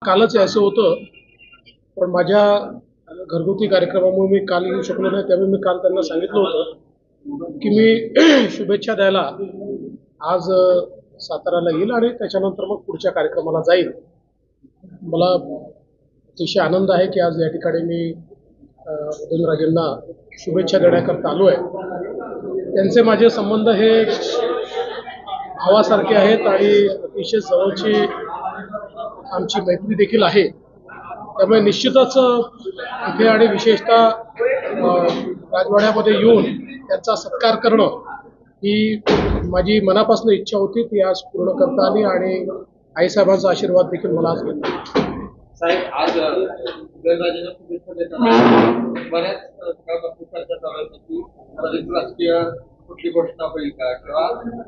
कालच यायचं होतं, पण माझ्या घरगुती कार्यक्रमामुळे मी काल येऊ शकलो नाही. त्यामुळे मी काल त्यांना सांगितलं होतं की मी शुभेच्छा द्यायला आज साताऱ्याला येईल आणि त्याच्यानंतर मग पुढच्या कार्यक्रमाला जाईल. मला अतिशय आनंद आहे की आज या ठिकाणी मी उदयनराजेंना शुभेच्छा देण्याकरता आलो आहे. त्यांचे माझे संबंध हे भावासारखे आहेत आणि अतिशय जवळची आमची मैत्री देखील आहे. त्यामुळे निश्चितच इथे आणि विशेषतः राजवाड्यामध्ये येऊन त्यांचा सत्कार करणं ही माझी मनापासून इच्छा होती. ती आज पूर्ण करता आली आणि आईसाहेबांचा आशीर्वाद देखील मला आज मिळाला. साहेब, आज उदयनराजेंना शुभेच्छा देताना बऱ्याच चर्चा चालू होती की राजकीय कुठली घोषणा होईल का, किंवा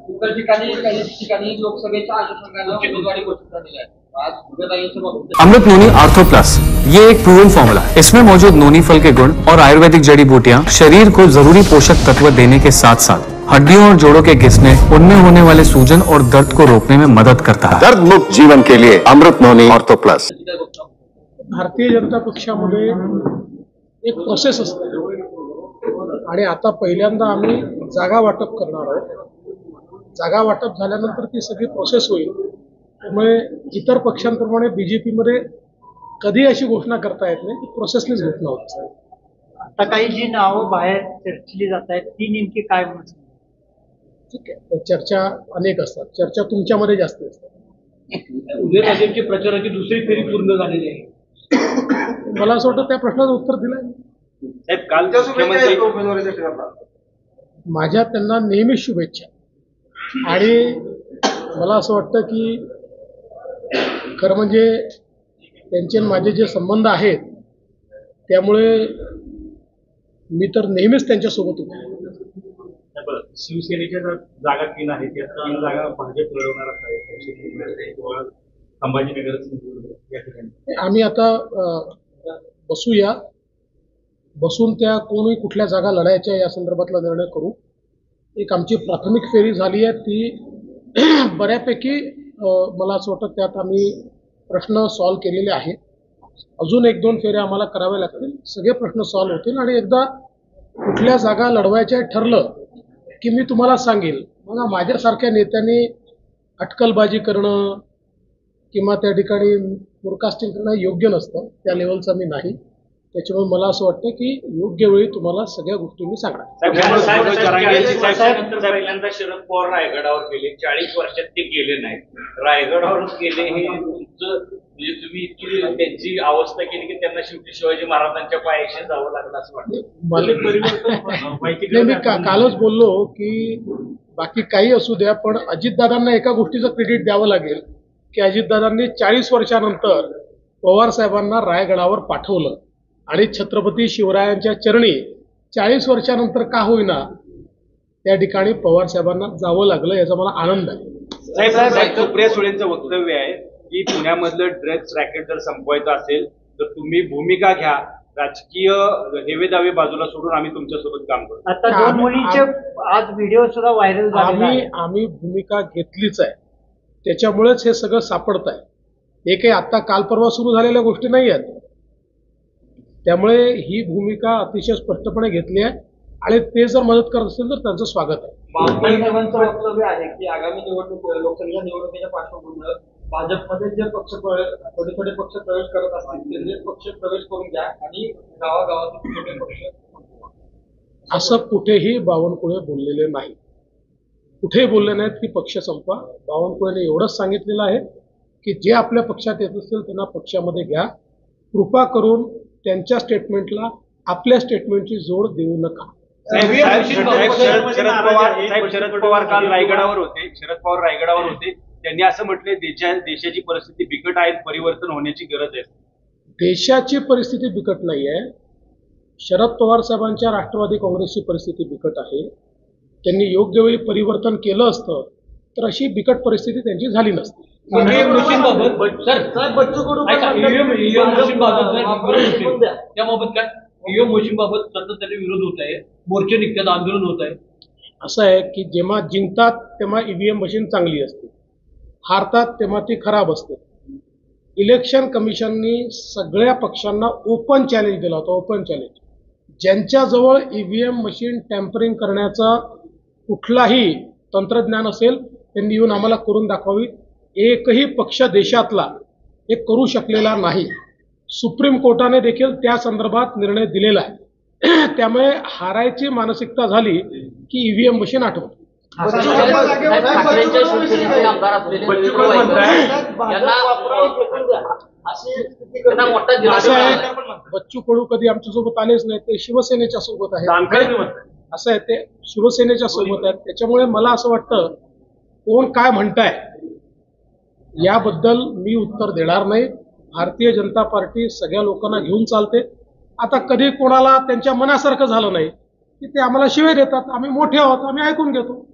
इतर ठिकाणी काही ठिकाणी लोकसभेच्या अनुषंगाने उमेदवारी घोषित झालेली आहे. आज उदयनराजेंच्या बाबतीत अमृत नोनी आर्थो प्लस, ये एक प्रूवन फॉर्मूला है। इसमें मौजूद नोनी फल के गुण और आयुर्वेदिक जड़ी बूटियां शरीर को जरूरी पोषक तत्व देने के साथ साथ हड्डियों और जोड़ों के घिसने, उनमें होने वाले सूजन और दर्द को रोकने में मदद करता है। दर्द मुक्त जीवन के लिए अमृत नोनी आर्थो प्लस। भारतीय जनता पक्षामध्ये एक प्रोसेस असते आणि आता पहिल्यांदा आम्ही जागा वाटप करणार आहोत. जागा वाटप झाल्यानंतर ती सगळी प्रोसेस होईल. त्यामुळे इतर पक्षांप्रमाणे बीजेपीमध्ये कधी अशी घोषणा करता येत नाही, ती प्रोसेसनेच घोषणा होत असते. आता काही जी नावं बाहेर चर्चली जात आहेत ती नेमकी काय म्हणतात? ठीक आहे, चर्चा अनेक असतात. चर्चा तुमच्यामध्ये जास्त असतात. उदयनराजेंची प्रचाराची दुसरी फेरी पूर्ण झालेली आहे. मला असं वाटतं त्या प्रश्नाचं उत्तर दिलं. साहेब, कालच्या मुख्यमंत्री माझ्या त्यांना नेहमीच शुभेच्छा. आणि मला असं वाटतं की खरं म्हणजे त्यांचे माझे जे संबंध आहेत त्यामुळे मी तर नेहमीच त्यांच्यासोबत होतो. शिवसेनेच्या जागा 3 आहेत, त्या 3 जागा भाजप लढवणार आहे. संभाजीनगर या ठिकाणी आम्ही आता बसूया, बसून त्या कोणी कुठल्या जागा लढायच्या या संदर्भातला निर्णय करू. एक आमची प्राथमिक फेरी झाली आहे, ती बऱ्यापैकी मला असं वाटतं त्यात आम्ही प्रश्न सॉल्व्ह केलेले आहेत. अजून 1-2 फेऱ्या आम्हाला कराव्या लागतील. सगळे प्रश्न सॉल्व्ह होतील आणि एकदा कुठल्या जागा लढवायच्या ठरलं की मी तुम्हाला सांगेल. मला माझ्यासारख्या नेत्यांनी अटकलबाजी करणं किंवा त्या ठिकाणी फोरकास्टिंग करणं योग्य नसतं. त्या लेवलचा मी नाही. त्याच्यामुळे मला असं वाटतं की योग्य वेळी तुम्हाला सगळ्या गोष्टी मी सांगणार. पहिल्यांदा शरद पवार रायगडावर गेले, 40 वर्षात ते गेले नाहीत. रायगडावरच गेले हे तुमचं म्हणजे तुम्ही इतकी त्यांची अवस्था केली की त्यांना शेवटी शिवाजी महाराजांच्या पायाशी जावं लागलं असं वाटतं. मी कालच बोललो की बाकी काही असू द्या, पण अजितदादांना एका गोष्टीचं क्रेडिट द्यावं लागेल की अजितदादांनी 40 वर्षानंतर पवार साहेबांना रायगडावर पाठवलं आणि छत्रपती शिवरायांच्या चरणी 40 वर्षानंतर का होईना त्या ठिकाणी पवार साहेबांना जावं लागलं. याचा मला आनंद आहे. साहेब, सुप्रिया सुळेंचं वक्तव्य आहे की पुण्यामधलं ड्रग्स रॅकेट जर संपवायचं असेल तर तुम्ही भूमिका घ्या, राजकीय हेवेदावे बाजूला सोडून आम्ही तुमच्यासोबत काम करू. आता 2 मुलींचे आज व्हिडिओ सुद्धा व्हायरल झाले. आम्ही भूमिका घेतलीच आहे. त्याच्यामुळेच हे सगळं सापडत आहे. हे काही आता काल परवा सुरू झालेल्या गोष्टी नाही आहेत. त्यामुळे ही भूमिका अतिशय स्पष्टपणे घेतली आहे आणि ते जर मदत करत असतील तर त्यांचं स्वागत आहे. बावनकुळेंचं वक्तव्य आहे की आगामी लोकसभेच्या निवडणुकीच्या पार्श्वभूमीवर भाजपमध्ये जे पक्ष छोटे छोटे पक्ष प्रवेश करत असतील ते पक्ष प्रवेश करून घ्या आणि गावागावातील छोटे पक्ष. असं कुठेही बावनकुळे बोललेले नाही. कुठेही बोलले नाहीत की पक्ष संपवा. बावनकुळेने एवढंच सांगितलेलं आहे की जे आपल्या पक्षात येत असतील त्यांना पक्षामध्ये घ्या. कृपा करून त्यांच्या स्टेटमेंटला आपल्या स्टेटमेंटची जोड देऊ नका. शरद पवार काल रायगडावर होते. शरद पवार रायगडावर होते. त्यांनी असं म्हटले देशाची परिस्थिती बिकट आहे, परिवर्तन होण्याची गरज आहे. देशाची परिस्थिती बिकट नाही आहे. शरद पवार साहेबांच्या राष्ट्रवादी काँग्रेसची परिस्थिती बिकट आहे. त्यांनी योग्य वेळी परिवर्तन केलं असतं तर अशी बिकट परिस्थिती त्यांची झाली नसती. त्याबाबत काय ईव्हीएम मशीनबाबत सातत्याने विरोध होत आहे, मोर्चे निघतात, आंदोलन होत आहे. असं आहे की जेव्हा जिंकतात तेव्हा ईव्हीएम मशीन चांगली असते, हारतात तेव्हा ती खराब असते. इलेक्शन कमिशननी सगळ्या पक्षांना ओपन चॅलेंज दिला होता, ओपन चॅलेंज. ज्यांच्याजवळ ईव्हीएम मशीन टॅम्परिंग करण्याचा कुठलाही तंत्रज्ञान असेल त्यांनी येऊन आम्हाला करून दाखवावी. एकही पक्ष देशातला हे करू शकलेला नाही. सुप्रीम कोर्टाने देखील त्या संदर्भात निर्णय दिलेला आहे. त्यामुळे हारायची मानसिकता झाली की ईव्हीएम मशीन आठवत. ठाकरेंच्या शिवसेनेचे आमदार असलेले त्यांना मोठा असं दिलासा आहे, बच्चू कडू कधी आमच्यासोबत आलेच नाही, ते शिवसेनेच्या सोबत आहे. असं आहे, ते शिवसेनेच्या सोबत आहेत. त्याच्यामुळे मला असं वाटतं कोण काय म्हणताय याबद्दल मी उत्तर देणार नाही. भारतीय जनता पार्टी सगळ्या लोकांना घेऊन चालते. आता कधी कोणाला त्यांच्या मनासारखं झालं नाही की ते आम्हाला शिवाय देतात. आम्ही मोठे आहोत, आम्ही ऐकून घेतो.